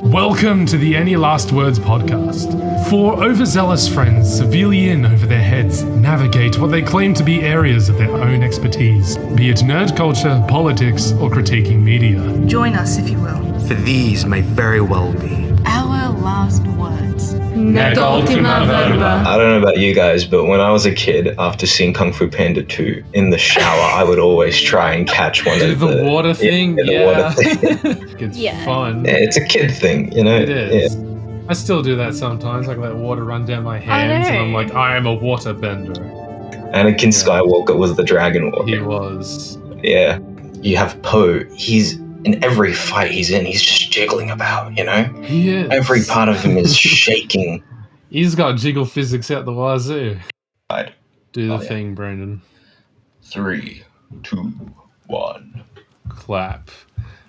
Welcome to the Any Last Words podcast. Four overzealous friends severely in over their heads navigate what they claim to be areas of their own expertise, be it nerd culture, politics, or critiquing media. Join us, if you will. For these may very well be our last words. Nec Ultima Verba. I don't know about you guys, but when I was a kid, after seeing Kung Fu Panda 2 in the shower, I would always try and catch one of the water thing. The water thing. It's fun. Yeah, it's a kid thing, you know. It is. Yeah. I still do that sometimes. I let water run down my hands, and I'm like, I am a water bender. Anakin Skywalker was the Dragon Walker. He was. Yeah. You have Poe. He's in every fight he's in. He's just jiggling about, you know. He is. Every part of him is shaking. He's got jiggle physics out the wazoo. Right. Do the thing, Brandon. 3, 2, 1. Clap.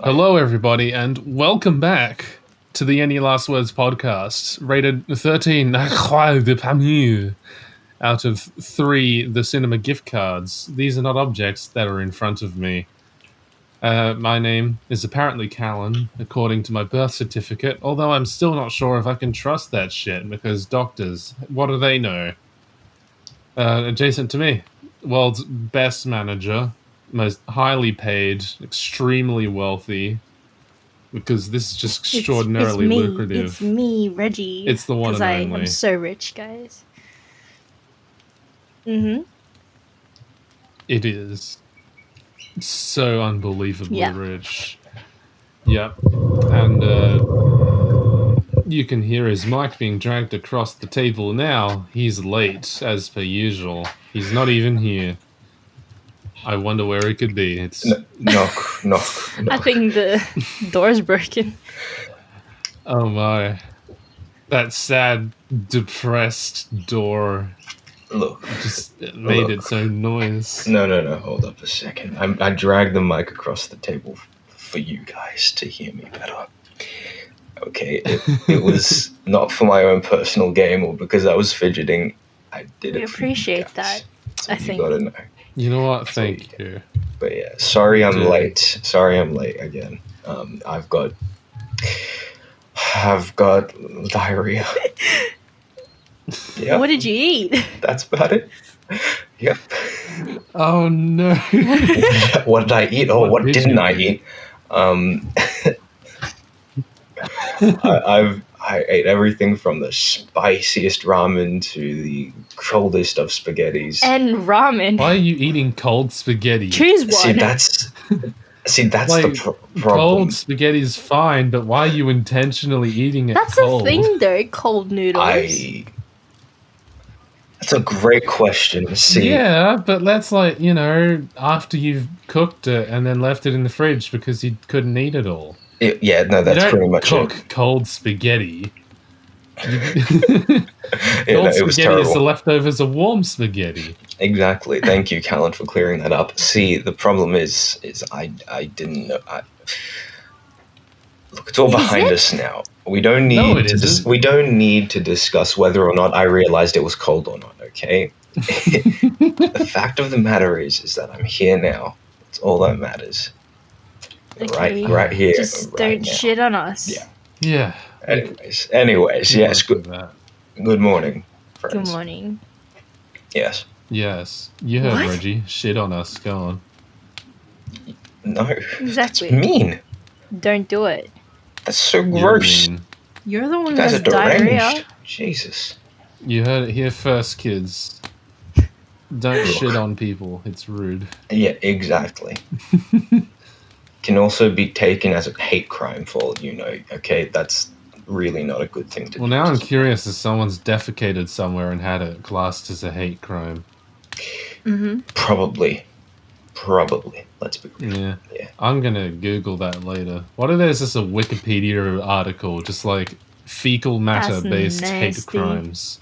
Hello, everybody, and welcome back to the Any Last Words podcast, rated 13 out of 3 the cinema gift cards. These are not objects that are in front of me. My name is apparently Callan, according to my birth certificate, although I'm still not sure if I can trust that shit, because doctors, what do they know? Adjacent to me, world's best manager, most highly paid, extremely wealthy, because this is just extraordinarily lucrative. It's me, Reggie. It's the one and only. I'm so rich, guys. Mm-hmm. It is so unbelievably rich. Yep. And you can hear his mic being dragged across the table now. He's late, as per usual. He's not even here. I wonder where he could be. It's Knock. I think the door's broken. Oh my. That sad, depressed door Look. just made its own noise. No. Hold up a second. I dragged the mic across the table for you guys to hear me better. Okay, it was not for my own personal gain or because I was fidgeting. I did it. We appreciate for you guys. that. So I think. You gotta know. You know what? Thank you. But yeah, sorry I'm late. Sorry I'm late again. I've got diarrhea. Yeah. What did you eat? That's about it. Yep. Oh no. What did I eat? Oh, what didn't I eat? I ate everything from the spiciest ramen to the coldest of spaghettis. And ramen. Why are you eating cold spaghetti? Choose one. See, that's Like, the problem. Cold spaghetti's fine, but why are you intentionally eating it That's cold? a thing, though. Cold noodles. That's a great question. See, Yeah, but that's like, after you've cooked it and then left it in the fridge because you couldn't eat it all. that's pretty much cook it. cold spaghetti. It was Spaghetti terrible. is the leftovers of warm spaghetti. Exactly. Thank you, Callan, for clearing that up. See, the problem is I didn't know. Look, it's all behind us now. We don't need we don't need to discuss whether or not I realized it was cold or not. Okay. The fact of the matter is that I'm here now. It's all that matters. Okay. Right here. Just right don't now. shit on us. Yeah. Yeah. Anyways, yes. Good morning, friends. Good morning. Yes. Yes. You heard What? Reggie. Shit on us. Go on. No. Exactly. That's mean. Don't do it. That's so You're gross. mean. You're the one You who guys has are deranged. diarrhea. Jesus. You heard it here first, kids. Don't shit on people. It's rude. Yeah, exactly. Can also be taken as a hate crime for all you know. Okay, that's really not a good thing to do. Well, now I'm curious if someone's defecated somewhere and had it classed as a hate crime. Mm-hmm. Probably. Let's be real. Yeah. I'm gonna Google that later. What if there's just a Wikipedia article, just like fecal matter-based hate nasty. crimes?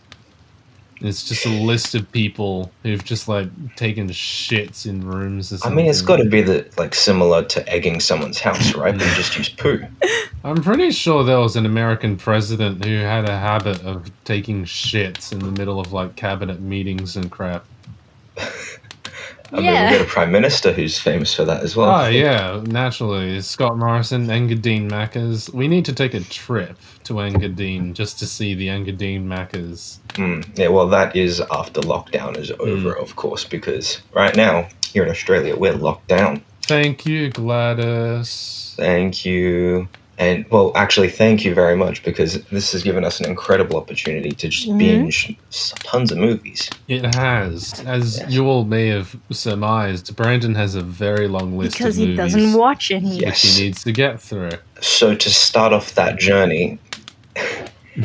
It's just a list of people who've just like taken shits in rooms or I something. mean, it's got to be similar to egging someone's house, right? But you just use poo. I'm pretty sure there was an American president who had a habit of taking shits in the middle of like cabinet meetings and crap. I mean, we got a prime minister who's famous for that as well. Oh, yeah, naturally. Scott Morrison, Engadine Macca's. We need to take a trip to Engadine just to see the Engadine Macca's. Yeah, well, that is after lockdown is over, of course, because right now, here in Australia, we're locked down. Thank you, Gladys. Thank you. And, well, actually, thank you very much, because this has given us an incredible opportunity to just binge tons of movies. It has. As you all may have surmised, Brandon has a very long list because of movies. he doesn't watch any. Which he needs to get through. So to start off that journey...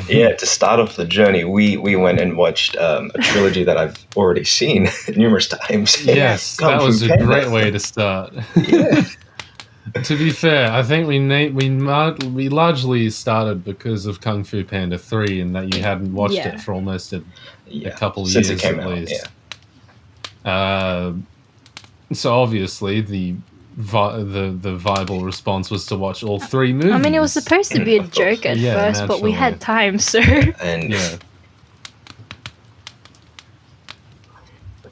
to start off the journey, we went and watched a trilogy that I've already seen numerous times. Yes, that was a great way to start. Yeah. To be fair, I think we largely started because of Kung Fu Panda 3 and that you hadn't watched it for almost a couple since years it came at out, least. So obviously the viable response was to watch all 3 movies. I mean, it was supposed to be a joke at first, but we had time, so... And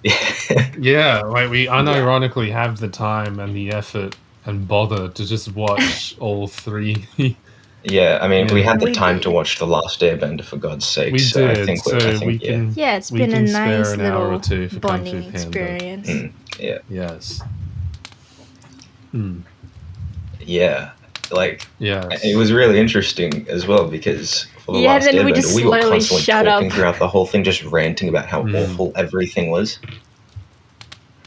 like we unironically have the time and the effort and bother to just watch all 3. Yeah, I mean, we had the time to watch The Last Airbender, for God's sake. We so did, I think we can... Yeah, it's been a nice little for bonding experience. Yeah. Yes. Yeah, like, yes. It was really interesting as well, because for The Last then Airbender, we were constantly talking up throughout the whole thing, just ranting about how awful everything was.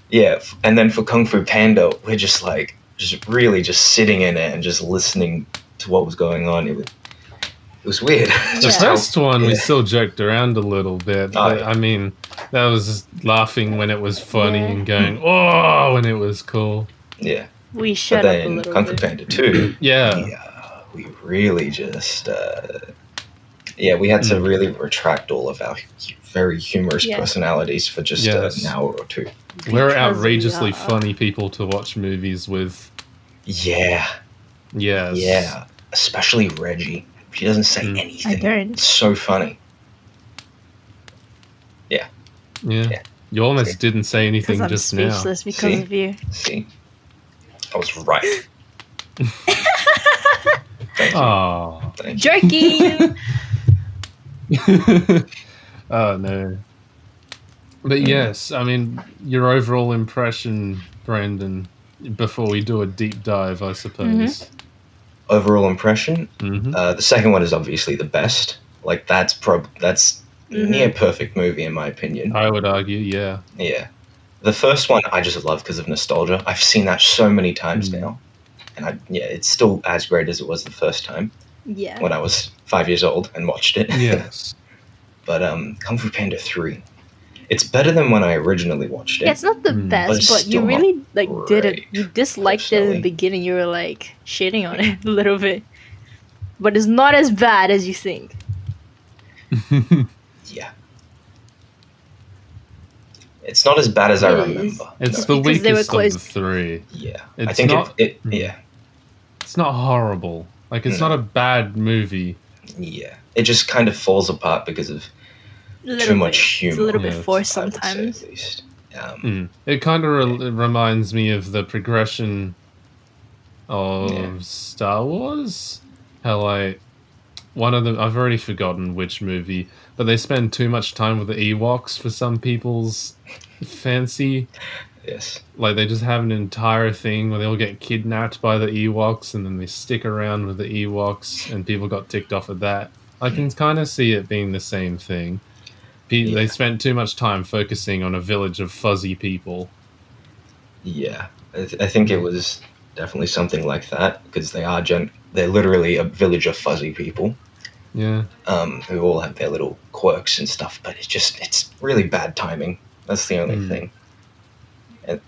Yeah, and then for Kung Fu Panda, we're just like, just sitting in it and just listening to what was going on. It was weird. The first one, we still joked around a little bit. But, I mean, that was just laughing when it was funny and going, oh, when it was cool. Yeah. We shut up a little bit. Kung Fu Panda 2, we really just... we had to really retract all of our very humorous personalities for just an hour or 2. We're outrageously funny people to watch movies with. Yeah. Yes. Yeah. Especially Reggie. She doesn't say anything. I don't. It's so funny. Yeah. You almost didn't say anything just now. I'm speechless because of you. See? I was right. Oh. Joking! Oh, no. But yes, I mean, your overall impression, Brandon, before we do a deep dive, I suppose. Overall impression? The second one is obviously the best. Like, that's near perfect movie, in my opinion. I would argue, yeah. Yeah. The first one, I just love because of nostalgia. I've seen that so many times now. And it's still as great as it was the first time. Yeah. When I was 5 years old and watched it. Yes. But Kung Fu Panda 3, it's better than when I originally watched it. Yeah, it's not the best, but you really did it. You disliked it in the beginning. You were like shitting on it a little bit, but it's not as bad as you think. Yeah, it's not as bad as I remember. It's the weakest of the 3. Yeah, it's I think not, it's not horrible. Like, it's not a bad movie. Yeah, it just kind of falls apart because of too much humor. It's a little bit forced sometimes. At least. It kind of reminds me of the progression of Star Wars. How, like, one of them, I've already forgotten which movie, but they spend too much time with the Ewoks for some people's fancy. Yes. Like, they just have an entire thing where they all get kidnapped by the Ewoks and then they stick around with the Ewoks and people got ticked off at that. I can kind of see it being the same thing. They spent too much time focusing on a village of fuzzy people. Yeah. I think it was definitely something like that, because they're literally a village of fuzzy people. Yeah. Who all have their little quirks and stuff, but it's really bad timing. That's the only thing. And,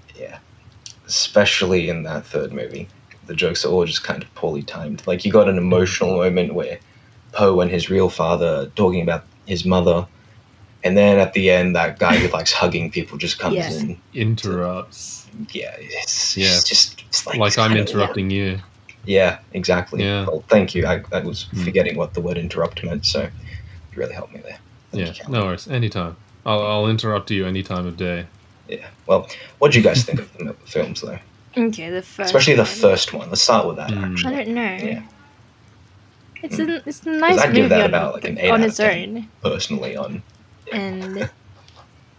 especially in that third movie, the jokes are all just kind of poorly timed. Like, you got an emotional moment where Poe and his real father are talking about his mother, and then at the end, that guy who likes hugging people just comes in, interrupts. Yeah, it's like I'm interrupting you. Yeah, exactly. Yeah. Well, thank you. I was forgetting what the word interrupt meant, so you really helped me there. Thank you, no worries. Anytime. I'll interrupt you any time of day. Yeah. Well, what do you guys think of the films, though? Okay, the first Especially the one. first one. Let's start with that, Mm. actually. I don't know. Yeah. It's a Because nice I'd give movie that on, about like an 8 on out its of 10, own. personally. And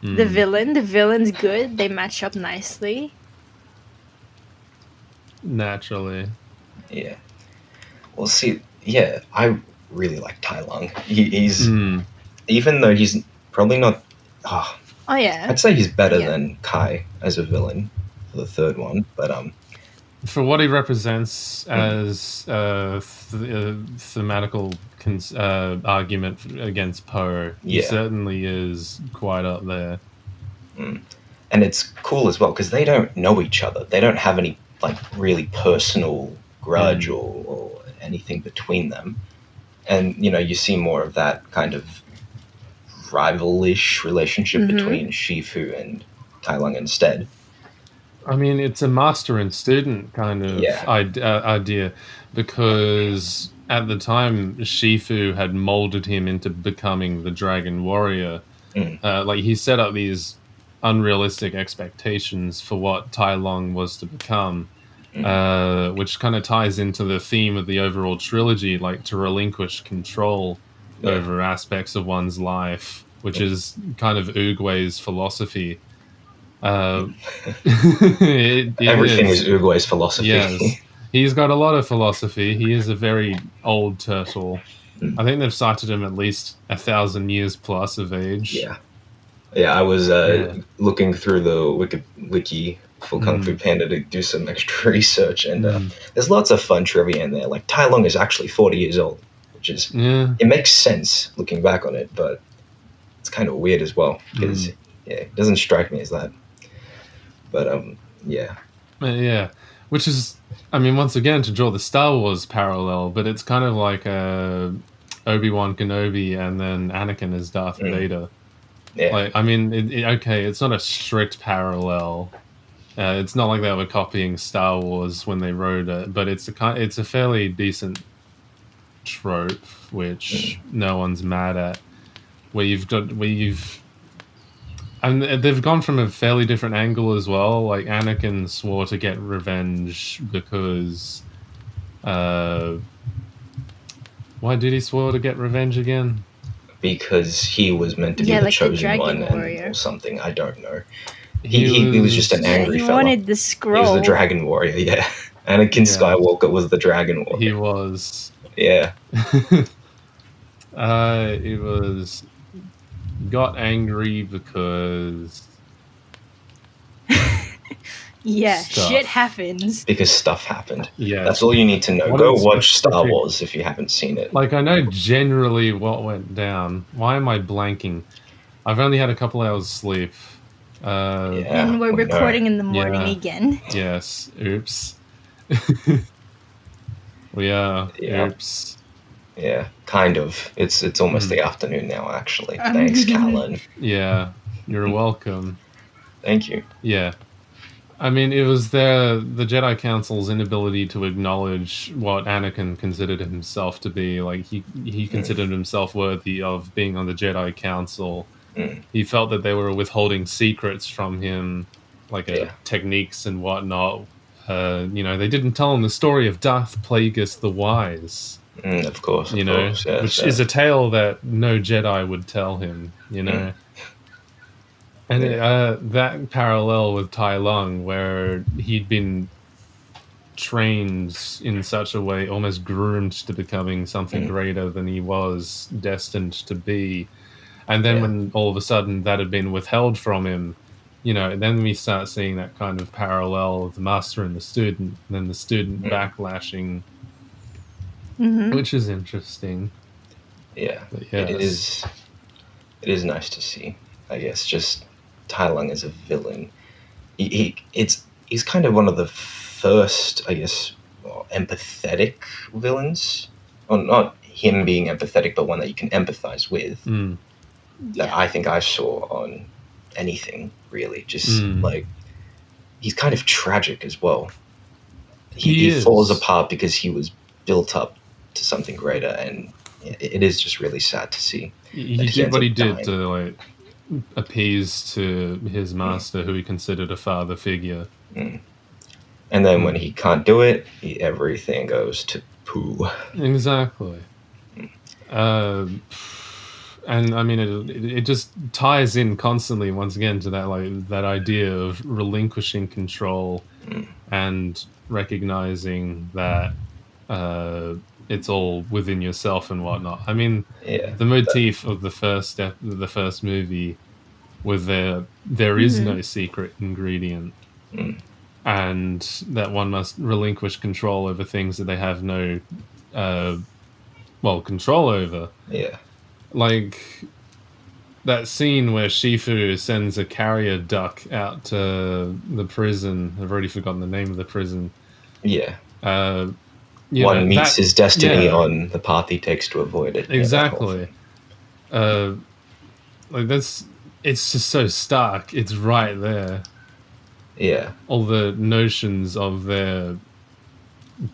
the Mm. villain's good. They match up nicely. Naturally. Yeah. Well, see, yeah, I really like Tai Lung. He's Mm. even though he's probably not. Oh, Oh yeah. I'd say he's better Yeah. than Kai as a villain for the third one, but For what he represents as thematical argument against Poe, he Yeah. certainly is quite up there. And it's cool as well because they don't know each other. They don't have any like really personal grudge or anything between them. And you see more of that kind of rival-ish relationship between Shifu and Tai Lung instead. I mean, it's a master and student kind of Yeah. idea, because at the time Shifu had molded him into becoming the Dragon Warrior. Like he set up these unrealistic expectations for what Tai Lung was to become, which kind of ties into the theme of the overall trilogy, like to relinquish control over aspects of one's life, which is kind of Oogway's philosophy. Everything is Oogway's philosophy. Yes, he's got a lot of philosophy. He is a very old turtle. I think they've cited him at least 1,000 years plus of age. Yeah, I was looking through the wiki for Kung Fu Panda to do some extra research, and there's lots of fun trivia in there. Like Tai Lung is actually 40 years old, which is it makes sense looking back on it, but it's kind of weird as well because it doesn't strike me as that. But yeah, which is, I mean, once again to draw the Star Wars parallel, but it's kind of like Obi-Wan Kenobi and then Anakin as Darth Vader. Yeah. Like, I mean, okay, it's not a strict parallel. It's not like they were copying Star Wars when they wrote it, but it's a fairly decent trope, which no one's mad at. And they've gone from a fairly different angle as well. Like Anakin swore to get revenge because, why did he swear to get revenge again? Because he was meant to be the like chosen the one warrior. Or something. I don't know. He was just an angry fella. He wanted the scroll. He was the Dragon Warrior, yeah. Anakin Skywalker was the Dragon Warrior. He was. Yeah. He got angry because... shit happens. Because stuff happened. Yeah. That's all you need to know. Go watch Star Wars if you haven't seen it. Like, I know generally what went down. Why am I blanking? I've only had a couple hours sleep. And we're recording in the morning again. Yes. Oops. We are. Oops. Yeah, kind of. It's almost the afternoon now, actually. Thanks, Callan. Yeah, you're welcome. Thank you. Yeah. I mean, it was the Jedi Council's inability to acknowledge what Anakin considered himself to be. Like, he considered himself worthy of being on the Jedi Council. He felt that they were withholding secrets from him, like techniques and whatnot. They didn't tell him the story of Darth Plagueis the Wise. Of course, yes, which is a tale that no Jedi would tell him, And that parallel with Tai Lung, where he'd been trained in such a way, almost groomed to becoming something greater than he was destined to be. And then when all of a sudden that had been withheld from him, then we start seeing that kind of parallel of the master and the student, and then the student backlashing, which is interesting. Yeah, it is nice to see. I guess just Tai Lung as a villain. He's kind of one of the first, I guess, empathetic villains. Well, not him being empathetic, but one that you can empathize with. That I think I saw on anything, really. Just like, he's kind of tragic as well. He falls apart because he was built up to something greater, and it is just really sad to see. He did what he did to appease to his master, who he considered a father figure. And then when he can't do it, everything goes to poo. Exactly. And I mean, it just ties in constantly once again to that idea of relinquishing control and recognizing that it's all within yourself and whatnot. I mean, the motif of the first movie was there is no secret ingredient, and that one must relinquish control over things that they have no control over. Yeah. Like that scene where Shifu sends a carrier duck out to the prison. I've already forgotten the name of the prison. Yeah. One meets his destiny on the path he takes to avoid it. Exactly. It's just so stark. It's right there. Yeah. All the notions of there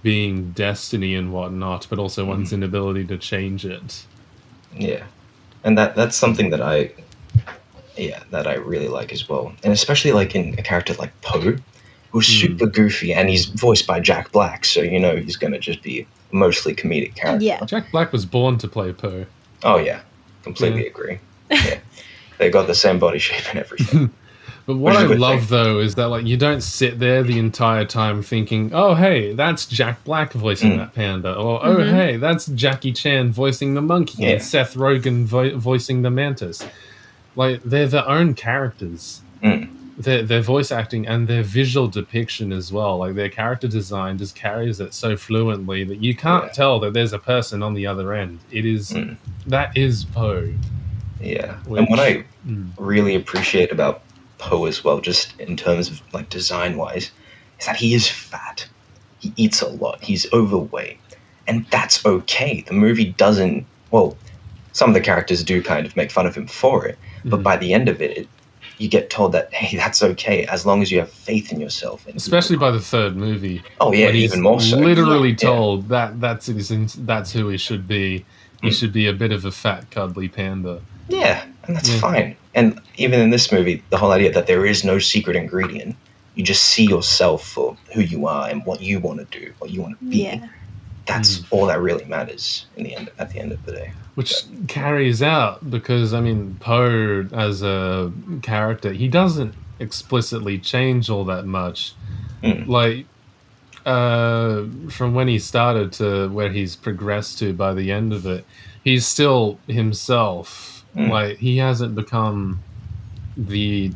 being destiny and whatnot, but also one's inability to change it. Yeah. And that's something that I really like as well. And especially like in a character like Po, who's super goofy, and he's voiced by Jack Black, so he's going to just be a mostly comedic character. Yeah. Jack Black was born to play Po. Oh yeah, completely agree. Yeah. They got the same body shape and everything. But what I love, though, is that you don't sit there the entire time thinking, oh, hey, that's Jack Black voicing that panda, or oh, hey, that's Jackie Chan voicing the monkey, and Seth Rogen voicing the mantis. They're their own characters. Their voice acting and their visual depiction as well. Their character design just carries it so fluently that you can't tell that there's a person on the other end. That is Po. Yeah. And what I really appreciate about Po as well, just in terms of design wise, is that he is fat. He eats a lot. He's overweight. And that's okay. The movie doesn't, some of the characters do kind of make fun of him for it, but by the end of it, you get told that, hey, that's okay, as long as you have faith in yourself. Especially by the third movie. Oh yeah, even more so. Literally told that's who he should be. He should be a bit of a fat, cuddly panda. Yeah, and that's fine. And even in this movie, the whole idea that there is no secret ingredient, you just see yourself for who you are and what you want to do, what you want to be. Yeah. That's all that really matters at the end of the day. Which carries out because, I mean, Po as a character, he doesn't explicitly change all that much. From when he started to where he's progressed to by the end of it, he's still himself. He hasn't become the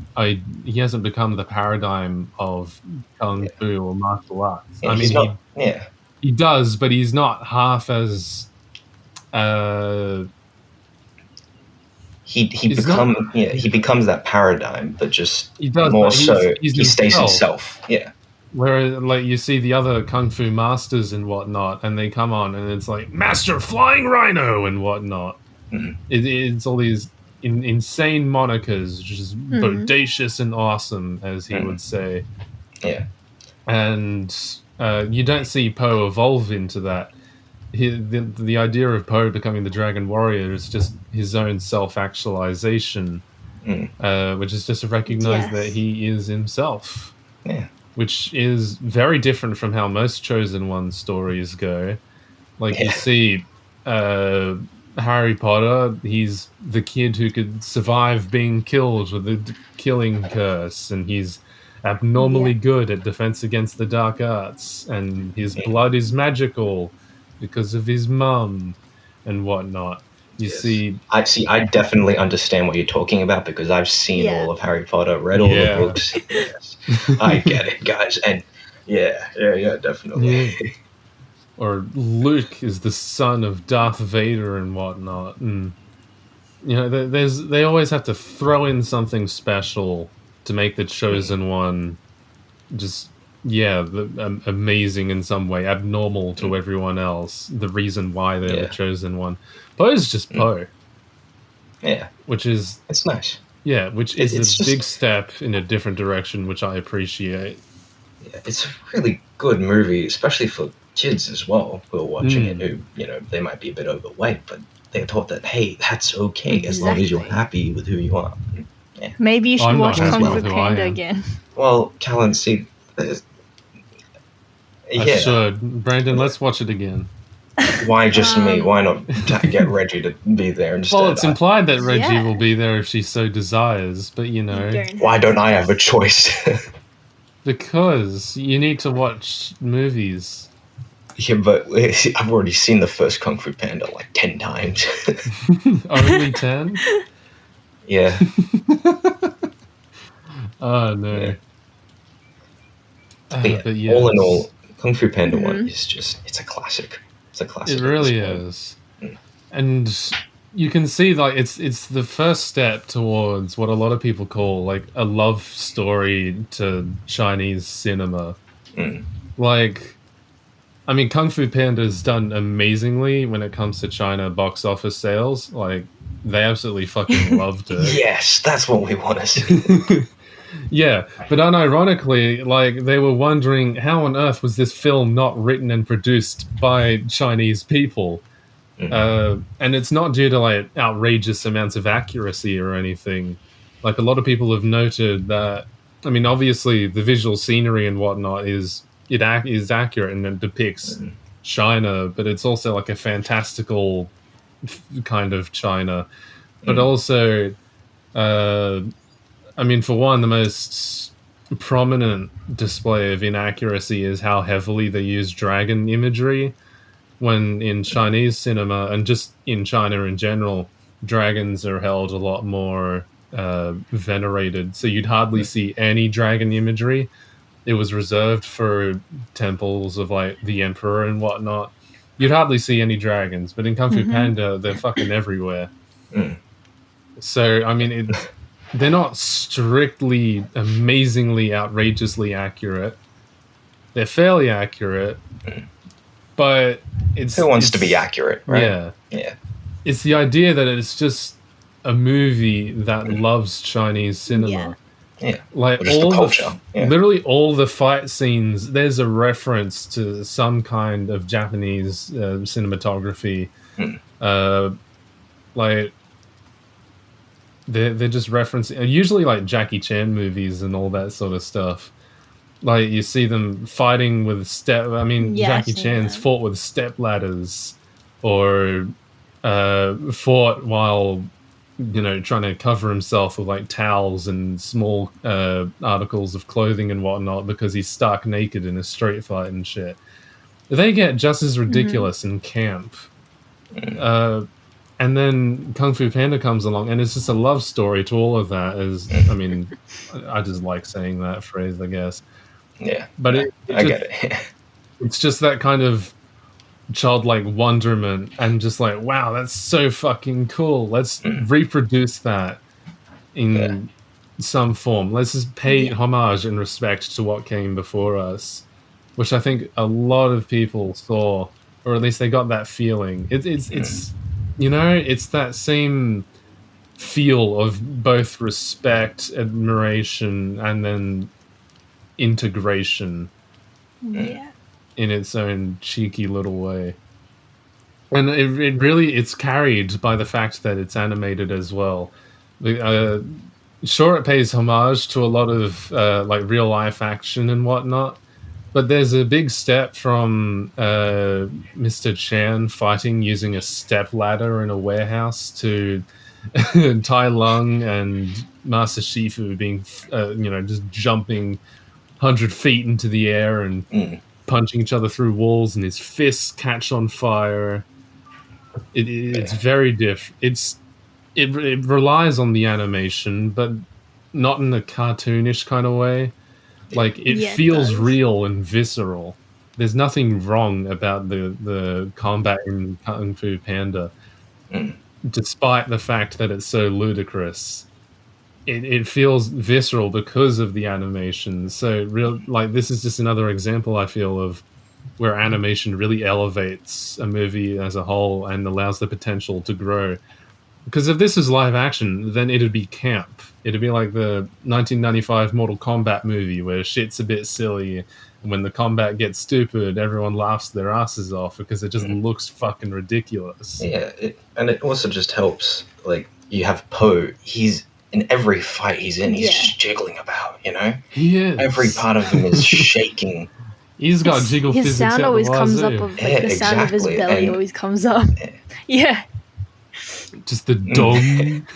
paradigm of Kung Fu or martial arts. Yeah, I mean, he does, but he's not half as he becomes that paradigm, but just he stays himself. Yeah. Where you see the other kung fu masters and whatnot, and they come on, and it's like Master Flying Rhino and whatnot. It's all these insane monikers, just bodacious and awesome, as he would say. Yeah. And you don't see Po evolve into that. The idea of Po becoming the Dragon Warrior is just his own self-actualization, which is just to recognize that he is himself. Yeah. Which is very different from how most Chosen One stories go. You see Harry Potter, he's the kid who could survive being killed with the killing curse, and he's abnormally good at defense against the dark arts, and his blood is magical because of his mum and whatnot. You see, I definitely understand what you're talking about because I've seen all of Harry Potter, read all the books. Yes, I get it, guys, and definitely. Yeah. Or Luke is the son of Darth Vader and whatnot, and they always have to throw in something special to make the Chosen One just amazing in some way, abnormal to everyone else. The reason why they're the Chosen One. Po's just Po. Yeah, it's nice. Yeah, which is a big step in a different direction, which I appreciate. Yeah, it's a really good movie, especially for kids as well who are watching it, who they might be a bit overweight, but they're taught that, hey, that's okay as long as you're happy with who you are. Maybe you should I'm not watch happy Kung Fu with who I Panda am. again. Well, Callan, see, I yeah. should. Brandon, let's watch it again. Why just me? Why not get Reggie to be there instead? Well, it's implied that Reggie Yeah. will be there if she so desires, but you know, Why don't I have a choice? because you need to watch movies. Yeah, but I've already seen the first Kung Fu Panda like 10 times. Only 10? Yeah. Oh no. Yeah. But yes. All in all, Kung Fu Panda 1 is just, it's a classic. It's a classic. It really is. And you can see like it's the first step towards what a lot of people call like a love story to Chinese cinema. Like, I mean, Kung Fu Panda's done amazingly when it comes to China box office sales. Like, they absolutely fucking loved it. Yes, that's what we want to see. Yeah, but unironically, like, they were wondering how on earth was this film not written and produced by Chinese people? And it's not due to, like, outrageous amounts of accuracy or anything. Like, a lot of people have noted that, I mean, obviously, the visual scenery and whatnot is accurate and it depicts China, but it's also, like, a fantastical kind of China. But also, I mean, for one, the most prominent display of inaccuracy is how heavily they use dragon imagery, when in Chinese cinema, and just in China in general, dragons are held a lot more venerated. So you'd hardly see any dragon imagery. It was reserved for temples of, like, the emperor and whatnot. You'd hardly see any dragons, but in Kung Fu Panda, they're fucking everywhere. So, I mean, they're not strictly, amazingly, outrageously accurate. They're fairly accurate, but Who wants to be accurate, right? Yeah. It's the idea that it's just a movie that loves Chinese cinema. Yeah. Like, just all the culture. Literally all the fight scenes, there's a reference to some kind of Japanese cinematography. Like, they're just referencing, usually like Jackie Chan movies and all that sort of stuff. Like, you see them fighting with Jackie Chan's fought with step ladders, or fought while, you know, trying to cover himself with, like, towels and small articles of clothing and whatnot because he's stark naked in a street fight and shit. They get just as ridiculous in camp. And then Kung Fu Panda comes along, and it's just a love story to all of that. I mean, I just like saying that phrase, I guess. Yeah. But I get it. It's just that kind of childlike wonderment, and just like, wow, that's so fucking cool. Let's reproduce that in some form. Let's just pay homage and respect to what came before us, which I think a lot of people saw, or at least they got that feeling. It's you know, it's that same feel of both respect, admiration, and then integration in its own cheeky little way. And it really, it's carried by the fact that it's animated as well. Sure, it pays homage to a lot of like real life action and whatnot, but there's a big step from Mr. Chan fighting using a step ladder in a warehouse to Tai Lung and Master Shifu being, you know, just jumping 100 feet into the air and punching each other through walls, and his fists catch on fire. It's very different. It relies on the animation, but not in a cartoonish kind of way. Like, it feels real and visceral. There's nothing wrong about the combat in Kung Fu Panda, despite the fact that it's so ludicrous. It feels visceral because of the animation. So, this is just another example, I feel, of where animation really elevates a movie as a whole and allows the potential to grow. Because if this was live action, then it'd be camp. It'd be like the 1995 Mortal Kombat movie where shit's a bit silly, and when the combat gets stupid, everyone laughs their asses off because it just looks fucking ridiculous. Yeah, and it also just helps, like, you have Poe, he's in every fight he's in, he's Yeah. just jiggling about, you know? He is. Every part of him is shaking. He's got jiggle his physics sound at always the comes up wazoo. of like the sound of his exactly, belly and- always comes up. Yeah. Just the dong.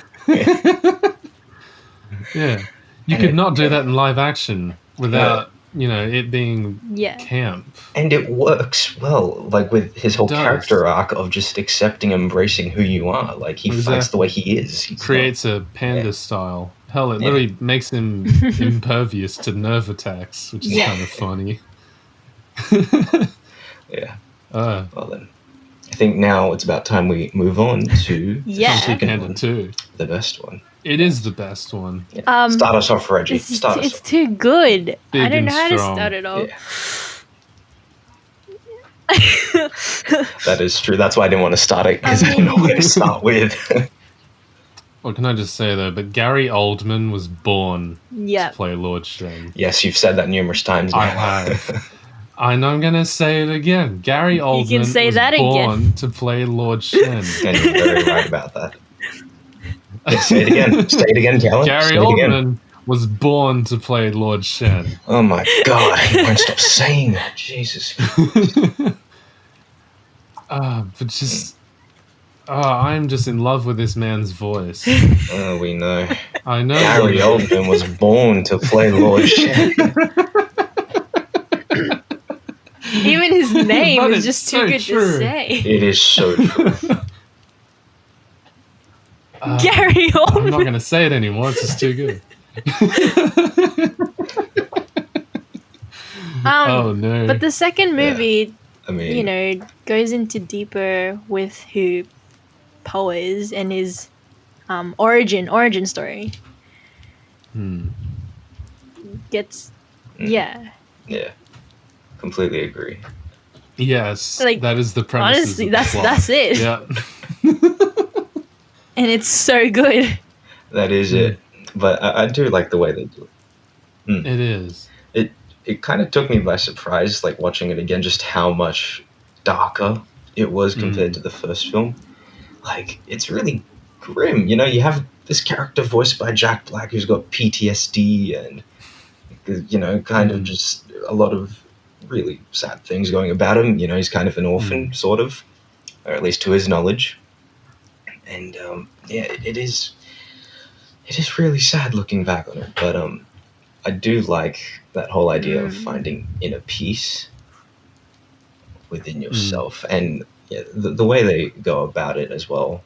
Yeah. You could not do that in live action without, you know, it being Yeah. camp. And it works well, like with his whole does. character arc of just accepting, embracing who you are. Like he fights the way he is. He's creates a panda style. Hell, it literally makes him impervious to nerve attacks, which is kind of funny. Yeah. Well then, I think now it's about time we move on to the Kung Fu second Panda one, 2. the best one. It is the best one. Yeah. Start us off, Reggie. It's too good. Big I don't and know how to strong. start it off. Yeah. That is true. That's why I didn't want to start it, because I didn't know where to start with. What can I just say though? But Gary Oldman was born to play Lord Shen. Yes, you've said that numerous times now. I have. And I'm going to say it again. Gary Oldman was born to play Lord Shen. And you're very right about that. Yeah, say it again. Say it again, Callan. Gary Oldman was born to play Lord Shen. Oh my god, he won't stop saying that. Jesus. But just... I'm just in love with this man's voice. Oh, we know. I know. Gary Oldman was born to play Lord Shen. Even his name is just too good to say. It is so true. Gary Oldman. I'm not going to say it anymore. It's just too good. Oh no! But the second movie, I mean, you know, goes into deeper with who Poe is and his origin story. Gets yeah, completely agree. Yes, like, that is the premise. Honestly, that's it. Yeah. And it's so good. That is it. But I do like the way they do it. It is. It kind of took me by surprise, like watching it again, just how much darker it was compared to the first film. Like, it's really grim. You know, you have this character voiced by Jack Black who's got PTSD and, you know, kind of just a lot of really sad things going about him. You know, he's kind of an orphan, sort of, or at least to his knowledge. And, it is really sad looking back on it. But I do like that whole idea of finding inner peace within yourself. And the way they go about it as well.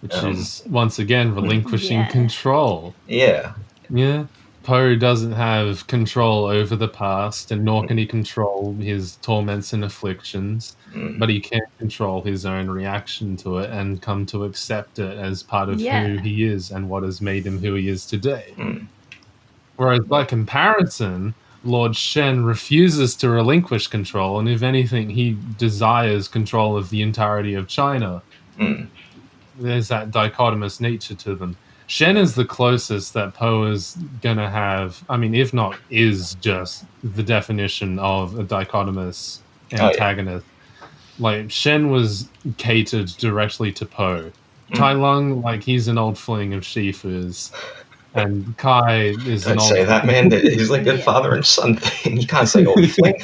Which is, once again, relinquishing control. Yeah. Yeah. Poe doesn't have control over the past, and nor can he control his torments and afflictions, but he can control his own reaction to it and come to accept it as part of who he is and what has made him who he is today. Whereas, by comparison, Lord Shen refuses to relinquish control, and if anything, he desires control of the entirety of China. There's that dichotomous nature to them. Shen is the closest that Poe is going to have, I mean, if not, is just the definition of a dichotomous antagonist. Like, Shen was catered directly to Poe. Tai Lung, like, he's an old fling of Shifu's. And Kai is an old... Don't say that, man. He's like a father and son thing. You can't say old fling.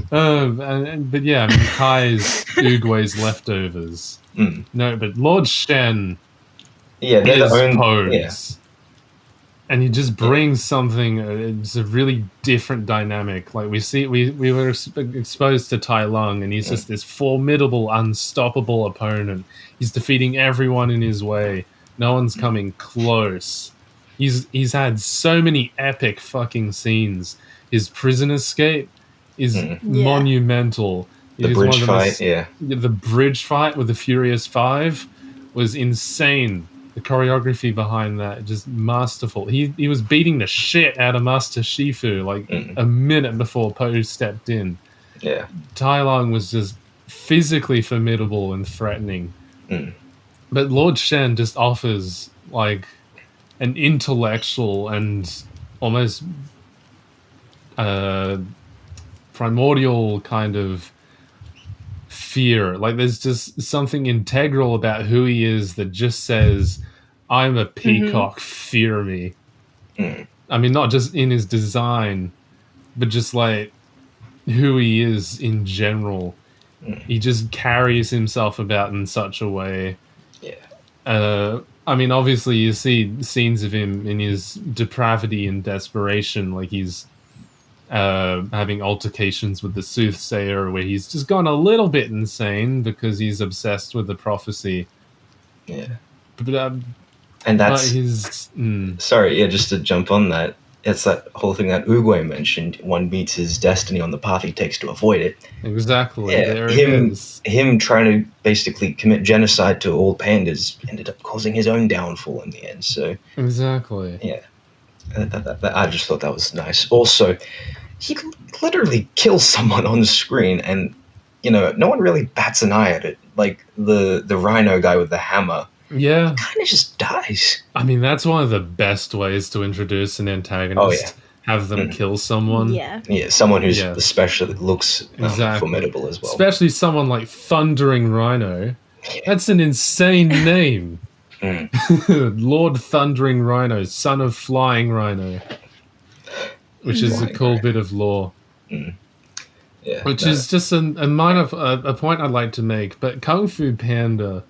But yeah, I mean, Kai's Oogway's leftovers. No, but Lord Shen is Poe's. And he just brings something, it's a really different dynamic. Like, we were exposed to Tai Lung, and he's just this formidable, unstoppable opponent. He's defeating everyone in his way. No one's coming close. He's had so many epic fucking scenes. His prison escape is monumental. The bridge fight, The bridge fight with the Furious Five was insane. The choreography behind that, just masterful. He was beating the shit out of Master Shifu like a minute before Poe stepped in. Yeah. Tai Lung was just physically formidable and threatening. But Lord Shen just offers like an intellectual and almost primordial kind of fear. Like, there's just something integral about who he is that just says, I'm a peacock, fear me. I mean, not just in his design, but just like who he is in general. He just carries himself about in such a way. Yeah. I mean, obviously, you see scenes of him in his depravity and desperation, like he's having altercations with the soothsayer, where he's just gone a little bit insane because he's obsessed with the prophecy. Yeah. But And that's... but his... Sorry, yeah, just to jump on that, it's that whole thing that Oogway mentioned. One meets his destiny on the path he takes to avoid it. Exactly, Yeah, there it is. Him trying to basically commit genocide to all pandas ended up causing his own downfall in the end. So Exactly. yeah, I just thought that was nice. Also, he literally kills someone on the screen, and no one really bats an eye at it. Like the rhino guy with the hammer. Yeah. Kind of just dies. I mean, that's one of the best ways to introduce an antagonist. Oh, yeah. Have them kill someone. Yeah. Yeah, someone who's especially looks formidable as well. Especially someone like Thundering Rhino. Yeah. That's an insane name. Lord Thundering Rhino, son of Flying Rhino. Which is a cool bit of lore. Yeah, which is just a point I'd like to make. But Kung Fu Panda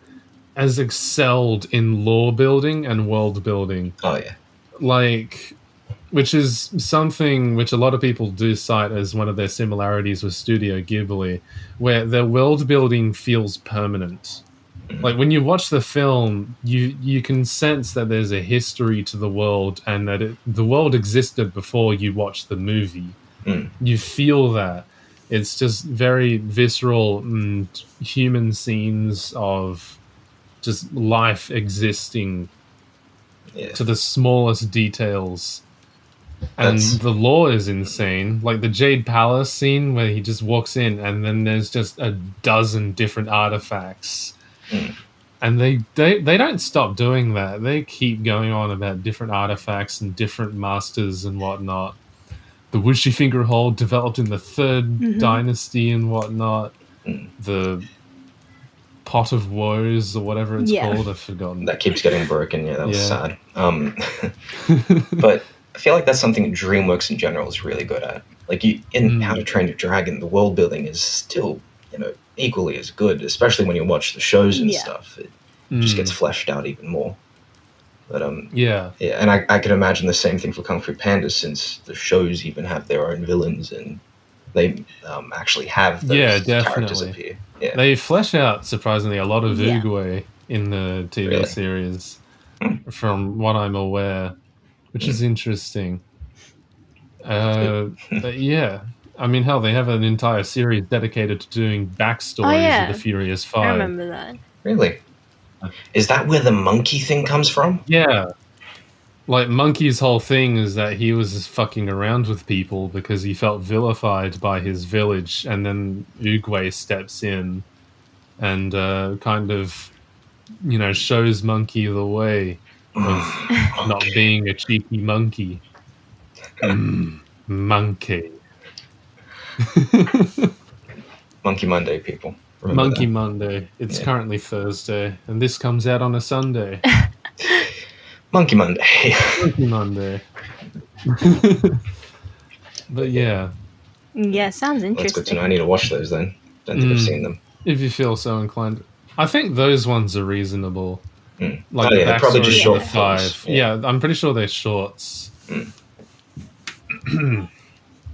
has excelled in lore building and world building. Oh, yeah. Like, which is something which a lot of people do cite as one of their similarities with Studio Ghibli, where their world building feels permanent. Like, when you watch the film, you can sense that there's a history to the world and that the world existed before you watch the movie. You feel that. It's just very visceral and human scenes of just life existing to the smallest details. And the lore is insane. Like the Jade Palace scene where he just walks in and then there's just a dozen different artifacts. And they don't stop doing that. They keep going on about different artifacts and different masters and whatnot. The Wuxi Finger Hold developed in the Third Dynasty and whatnot. The Pot of Woes or whatever it's called, I've forgotten. That keeps getting broken. Yeah, that was sad. But I feel like that's something DreamWorks in general is really good at. Like in How to Train Your Dragon, the world building is still, equally as good, especially when you watch the shows and stuff. It just gets fleshed out even more. But and I can imagine the same thing for Kung Fu Panda, since the shows even have their own villains and they actually have those characters appear. Yeah. They flesh out surprisingly a lot of Oogway in the TV series, from what I'm aware, which is interesting. But yeah, I mean, hell, they have an entire series dedicated to doing backstories of the Furious Five. I remember that. Really? Is that where the monkey thing comes from? Yeah. Like, Monkey's whole thing is that he was just fucking around with people because he felt vilified by his village, and then Oogway steps in and kind of, shows Monkey the way of not being a cheeky monkey. Monkey. Monkey Monday, people. Remember Monkey that. Monday. It's currently Thursday, and this comes out on a Sunday. Monkey Monday. Monkey Monday. But yeah. Yeah, sounds interesting. That's good to know. I need to watch those then. Don't think I've seen them. If you feel so inclined. I think those ones are reasonable. Like they're probably just short films. Yeah, I'm pretty sure they're shorts.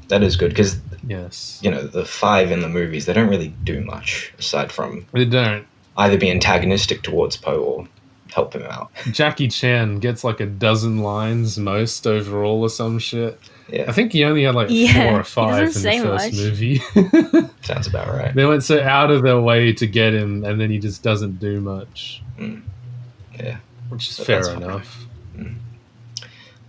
That is good, because yes, the 5 in the movies, they don't really do much aside from they don't either be antagonistic towards Poe or help him out. Jackie Chan gets like a dozen lines most overall or some shit. Yeah, I think he only had like 4 or 5 in the first movie. Sounds about right. They went so out of their way to get him, and then he just doesn't do much. Yeah, which is fair enough.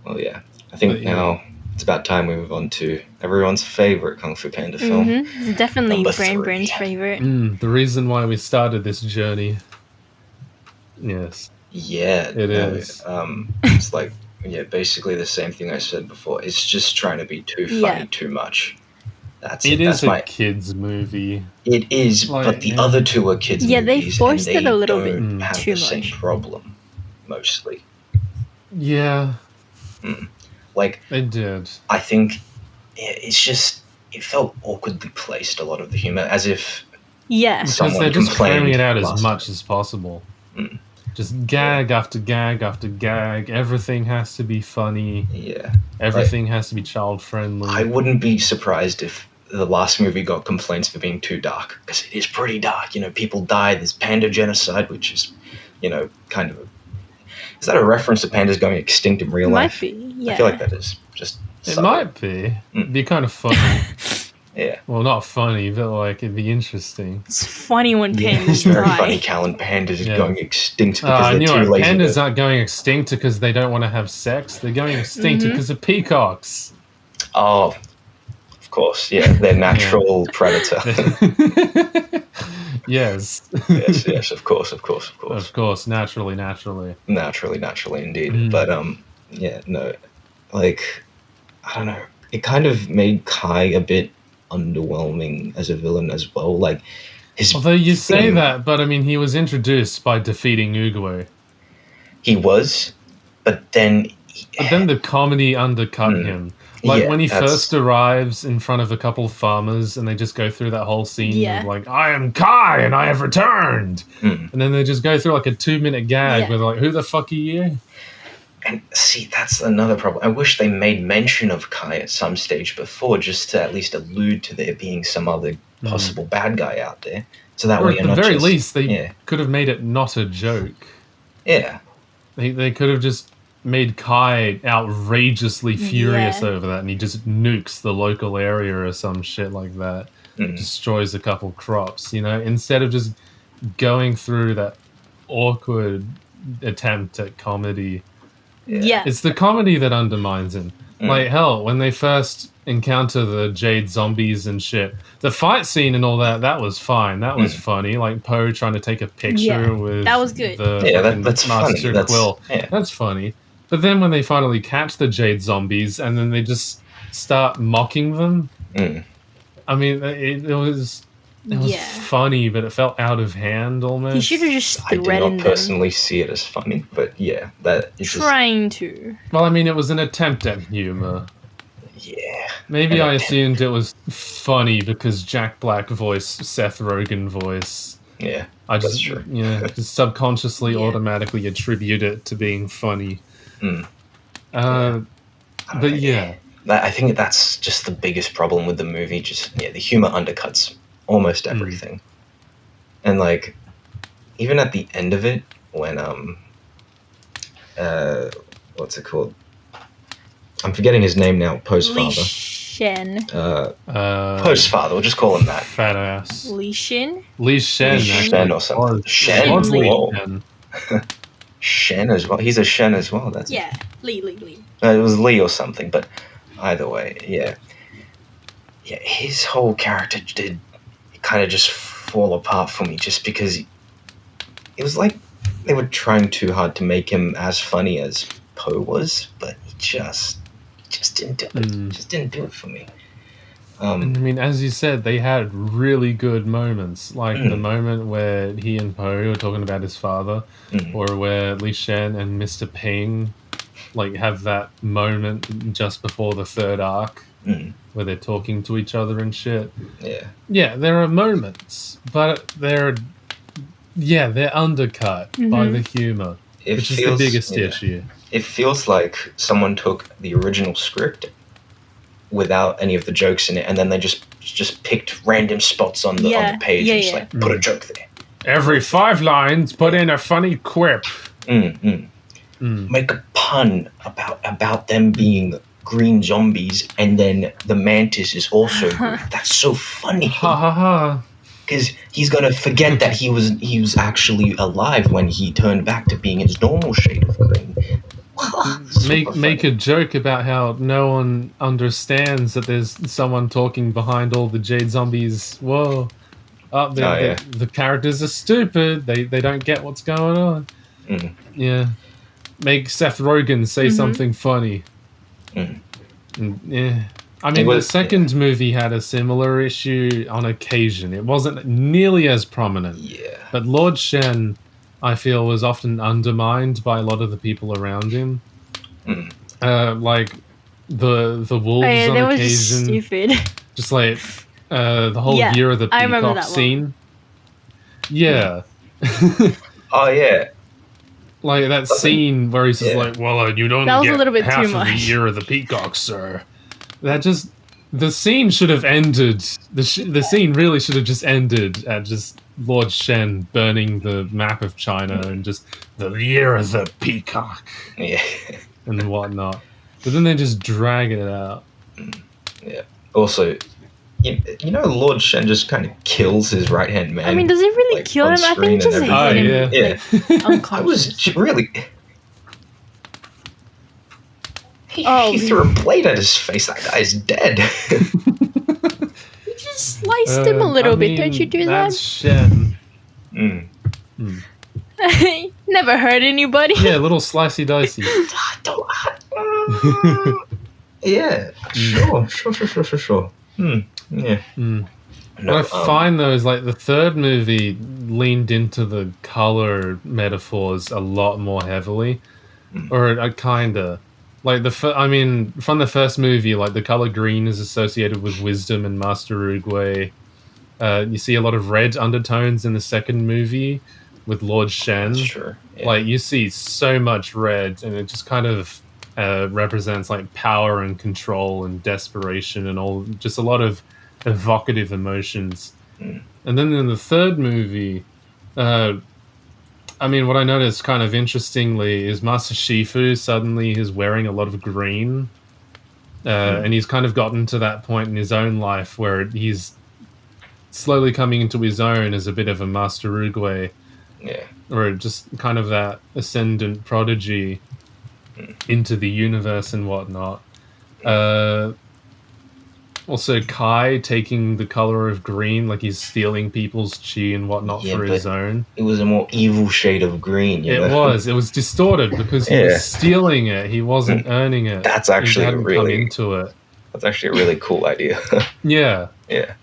Well, yeah, I think now it's about time we move on to everyone's favorite Kung Fu Panda film. It's definitely Brain's favorite. The reason why we started this journey. Yes. Yeah, it is. It's like, basically the same thing I said before. It's just trying to be too funny too much. It is a kids movie. It is, but the other two are kids movies. Yeah, they forced it a little bit have too the much. same problem, mostly. Yeah, Like, it did. I think it's just, it felt awkwardly placed, a lot of the humor, as if Yeah. Because someone they're just cramming complained it out as last much time. as possible. Mm. Just gag after gag after gag. Everything has to be funny. Yeah. Everything has to be child friendly. I wouldn't be surprised if the last movie got complaints for being too dark, because it is pretty dark. You know, people die. There's panda genocide, which is, you know, kind of. Is that a reference to pandas going extinct in real Might life? be. Yeah. I feel like that is just. It subtle. might be. It'd be kind of funny. Yeah. Well, not funny, but like it'd be interesting. It's funny when Yeah, pandas it's very die. funny. Callan, pandas Yeah. going extinct because I they're knew too it. lazy. Pandas aren't going extinct because they don't want to have sex. They're going extinct because of peacocks. Oh, of course. Yeah, they're natural predator. Yes. yes, of course. Of course, naturally. Naturally, indeed. But yeah, no, like, I don't know. It kind of made Kai a bit underwhelming as a villain as well. Like, his Although you say thing- that, but I mean, he was introduced by defeating Oogway. he was, but then. But then the comedy undercut him. Like Yeah, when he that's- first arrives in front of a couple of farmers and they just go through that whole scene Yeah. of like, I am Kai and I have returned. And then they just go through like a 2-minute gag Yeah. with like, who the fuck are you? And see, that's another problem. I wish they made mention of Kai at some stage before, just to at least allude to there being some other possible bad guy out there. So that Or way at you're the not very just, least, they yeah. could have made it not a joke. Yeah. They could have just made Kai outrageously furious Yeah. over that, and he just nukes the local area or some shit like that. Destroys a couple crops, you know, instead of just going through that awkward attempt at comedy. Yeah. It's the comedy that undermines him. Like, hell, when they first encounter the Jade zombies and shit, the fight scene and all that was fine. That was funny. Like, Poe trying to take a picture Yeah, with that was good. the Yeah, fucking that's funny. Master That's- Quill. yeah. That's funny. But then when they finally catch the Jade zombies and then they just start mocking them, I mean, it was funny, but it felt out of hand almost. He should have just I did threatened not them. personally see it as funny, but yeah, that is just, Trying to. Well, I mean, it was an attempt at humor. yeah. Maybe An I attempt. assumed it was funny because Jack Black voiced Seth Rogen voice. Yeah, I that's just, true. just subconsciously Yeah. automatically attribute it to being funny. I don't But know. yeah, I think that's just the biggest problem with the movie. Just the humor undercuts almost everything, and like even at the end of it, when what's it called? I'm forgetting his name now. Poe's Li father. Shen. Poe's father. We'll just call him that. fat ass. Li Shin? Lee Shen, Li actually. Shen or something. Shen? Was Lee Whoa. Shen. Shen as well. He's a Shen as well. That's Yeah. Li. it was Lee or something, but either way, yeah. His whole character did kind of just fall apart for me, just because it was like they were trying too hard to make him as funny as Poe was, but he just didn't do it. Just didn't do it for me. I mean, as you said, they had really good moments, like the moment where he and Poe are talking about his father, or where Li Shen and Mr. Ping like have that moment just before the third arc where they're talking to each other and shit. Yeah, there are moments, but they're undercut by the humor, which is the biggest issue. It feels like someone took the original script without any of the jokes in it, and then they just picked random spots on the page and just like put a joke there. Every 5 lines, put in a funny quip. Make a pun about them being green zombies, and then the mantis is also green. That's so funny. Ha ha ha. Because he's gonna forget that he was actually alive when he turned back to being his normal shade of green. Make a joke about how no one understands that there's someone talking behind all the Jade zombies. Whoa. The characters are stupid. They don't get what's going on. Yeah. Make Seth Rogen say something funny. Yeah. I mean, the second movie had a similar issue on occasion. It wasn't nearly as prominent. Yeah. But Lord Shen, I feel, was often undermined by a lot of the people around him. Like the wolves yeah, on that was occasion. stupid. Just like the whole Yeah, year of the I remember peacock that one. scene. Yeah. Oh yeah. Like that scene where he's just Yeah. like, well, you don't That was a get little bit half too of the much. year of the peacock, sir. That just... The scene should have ended... The scene really should have just ended at just Lord Shen burning the map of China and just the year of the peacock Yeah. and whatnot. But then they just drag it out. Yeah. Also, you know, Lord Shen just kind of kills his right hand man. I mean, does he really like, kill on him? I screen think and just everything. hit him Yeah. like I was unconscious. really. He Oh, threw a plate at his face. That guy's dead. You just sliced him a little bit. Don't you do that's that? Shen. Never hurt anybody. Yeah, little slicey dicey. Yeah, sure. Yeah. What I find though is like the third movie leaned into the color metaphors a lot more heavily, or kinda like from the first movie, like the color green is associated with wisdom and Master Oogway. You see a lot of red undertones in the second movie with Lord Shen. That's true. Yeah. Like you see so much red, and it just kind of represents like power and control and desperation and all, just a lot of evocative emotions. And then in the third movie, what I noticed kind of interestingly is Master Shifu suddenly is wearing a lot of green, and he's kind of gotten to that point in his own life where he's slowly coming into his own as a bit of a Master Oogway. Yeah. Or just kind of that ascendant prodigy into the universe and whatnot. Also, Kai taking the color of green, like he's stealing people's chi and whatnot for his own. It was a more evil shade of green. It was distorted because he was stealing it. He wasn't earning it. That's actually he hadn't come into it. That's actually a really cool idea. Yeah. Yeah.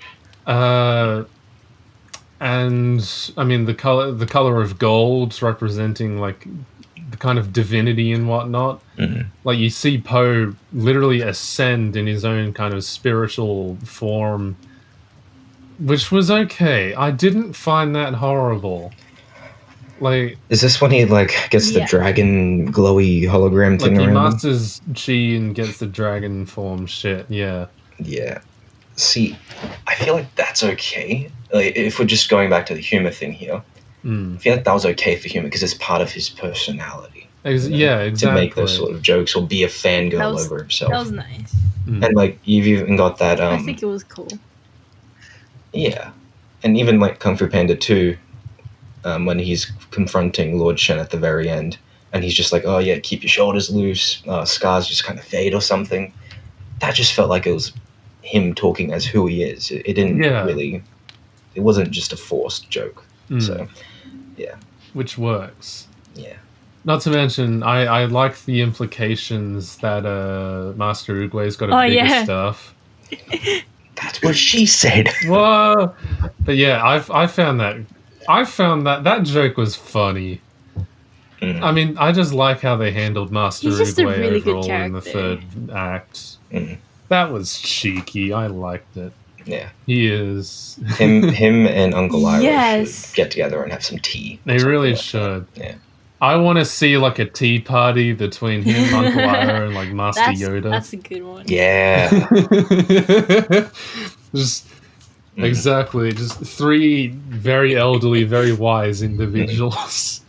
And I mean the color of gold representing like the kind of divinity and whatnot. Like you see Poe literally ascend in his own kind of spiritual form, which was okay. I didn't find that horrible. Like, is this when he like gets the dragon glowy hologram thing like he around masters chi and gets the dragon form shit? Yeah. See, I feel like that's okay. Like, if we're just going back to the humor thing here, I feel like that was okay for humor because it's part of his personality. Yeah, exactly. To make those sort of jokes or be a fangirl over himself. That was nice. And like you've even got that. I think it was cool. Yeah, and even like Kung Fu Panda 2, when he's confronting Lord Shen at the very end, and he's just like, "Oh yeah, keep your shoulders loose, scars just kind of fade or something." That just felt like it was him talking as who he is. It didn't really. It wasn't just a forced joke. So, yeah. Which works. Yeah. Not to mention, I like the implications that Master Oogway's got a bigger stuff. That's what she said. Whoa! But yeah, I found that joke was funny. I mean, I just like how they handled Master Oogway really overall in the third act. That was cheeky. I liked it. Yeah, he is. him and Uncle Ira should get together and have some tea. They really should. Yeah, I want to see like a tea party between him, Uncle Ira, and like Master Yoda. That's a good one. Yeah, just exactly, just three very elderly, very wise individuals.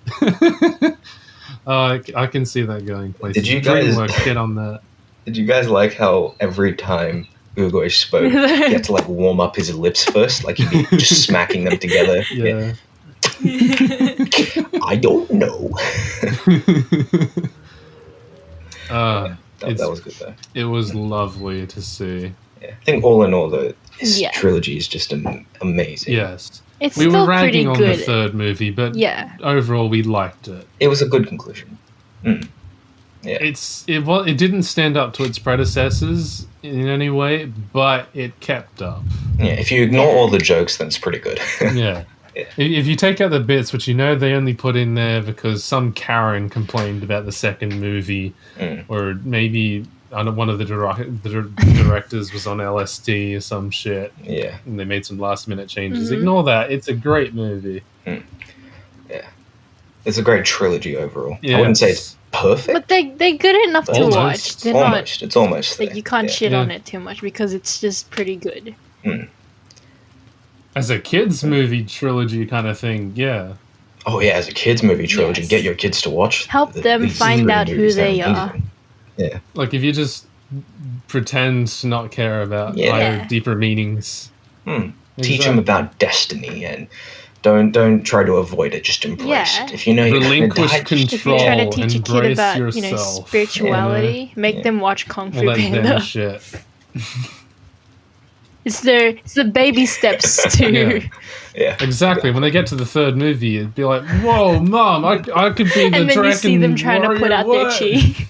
I can see that going places. Did you guys get on that? Did you guys like how every time Oogway spoke, he had to like warm up his lips first, like he'd be just smacking them together? Yeah. I don't know. That was good though. It was lovely to see. Yeah, I think all in all, this trilogy is just amazing. Yes. We were ragging on the third movie, but overall we liked it. It was a good conclusion. Yeah. It didn't stand up to its predecessors in any way, but it kept up. Yeah, if you ignore all the jokes, then it's pretty good. Yeah. If you take out the bits, which they only put in there because some Karen complained about the second movie, or maybe one of the directors was on LSD or some shit. Yeah. And they made some last-minute changes. Ignore that. It's a great movie. Yeah. It's a great trilogy overall. Yes. I wouldn't say it's perfect. But they're good enough to watch. They're almost. It's almost like there. you can't shit on it too much because it's just pretty good. As a kids movie trilogy kind of thing, yeah. Oh yeah, as a kids movie trilogy, Yes. get your kids to watch. Help them find out who they are. Yeah. Like if you just pretend to not care about higher, deeper meanings. Teach them about destiny and don't try to avoid it. Just embrace it. If you know relinquish control, if you're trying to teach a kid about yourself, spirituality, make them watch Kung Fu all that Panda. shit. It's the baby steps to. Yeah. Exactly. When they get to the third movie, it'd be like, "Whoa, Mom, I could be the dragon." And then you see them trying to put out their chi.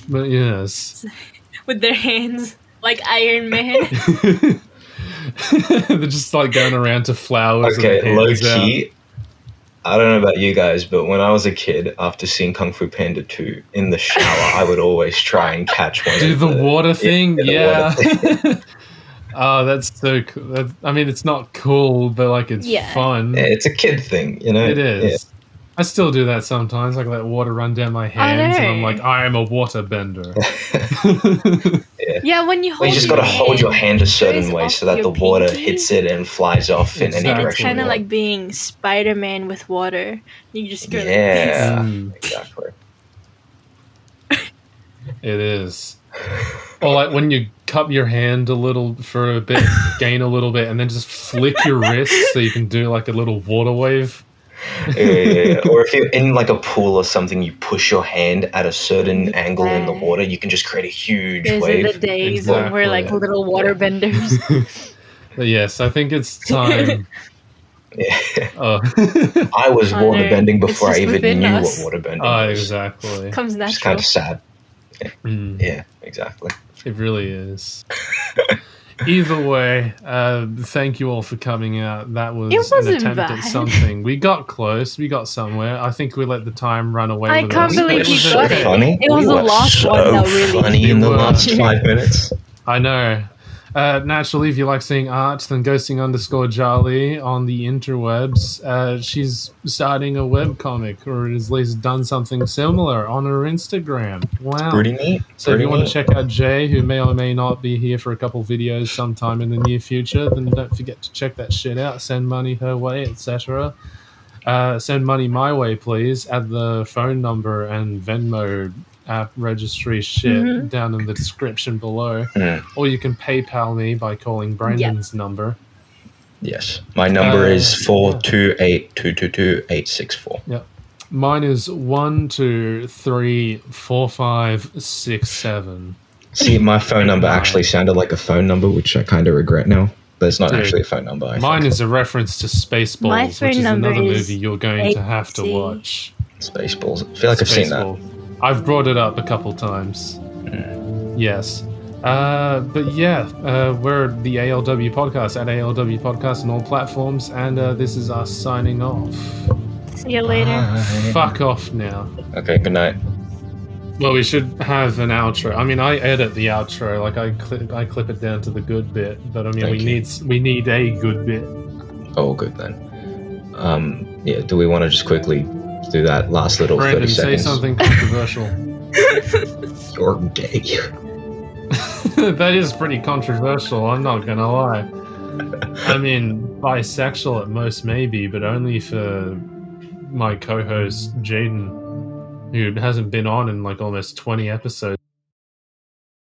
But yes, with their hands like Iron Man. They're just like going around to flowers. Okay, low key. I don't know about you guys, but when I was a kid, after seeing Kung Fu Panda 2 in the shower, I would always try and catch one. Do the water thing? Yeah. Water thing. Oh, that's so cool. I mean, it's not cool, but like it's fun. Yeah, it's a kid thing, you know? It is. Yeah. I still do that sometimes. Like let water run down my hands, and I'm like, I am a water bender. Yeah, when you hold you just got to hold your hand a certain way so that the water hits it and flies off in any direction. It's kind of like being Spider-Man with water. You just go exactly. It is. Or like when you cup your hand a little for a bit, gain a little bit, and then just flick your wrist so you can do like a little water wave. Yeah. Or if you're in like a pool or something, you push your hand at a certain angle in the water, you can just create a huge wave. Those are the days when we're like little water benders. But yes, I think it's time. I was water bending before I even knew what water bending was. Exactly. Comes natural. It's kind of sad. Yeah, exactly. It really is. Either way, thank you all for coming out. That was an attempt at something. We got close. We got somewhere. I think we let the time run away with us. I can't believe you got it. Funny. It was the last one that really funny in the last 5 minutes. I know. Naturally, if you like seeing art, then ghosting_Jarly on the interwebs. She's starting a webcomic, or at least done something similar on her Instagram. Wow. Pretty neat. So if you want to check out Jay, who may or may not be here for a couple videos sometime in the near future, then don't forget to check that shit out. Send money her way, etc. Send money my way, please, at the phone number and Venmo app registry shit down in the description below. Or you can PayPal me by calling Brandon's number. Yes. My number is 428-222-864. Yep. Mine is 1234567. See, my phone number actually sounded like a phone number, which I kind of regret now. But it's not actually a phone number. Mine is a reference to Spaceballs, which is another movie you're going to have to watch. Spaceballs. I feel like I've seen that. I've brought it up a couple times. Yes. But yeah, we're the ALW Podcast at ALW Podcast on all platforms, and this is us signing off. See you later. Bye. Fuck off now. Okay, good night. Well, we should have an outro. I mean, I edit the outro, like I clip it down to the good bit, but I mean, we need a good bit. Oh, good then. Yeah, do we want to just quickly do that last little Brandon, 30 seconds? say something controversial. You're gay. That is pretty controversial, I'm not gonna lie. I mean, bisexual at most maybe, but only for my co-host Jaden, who hasn't been on in like almost 20 episodes.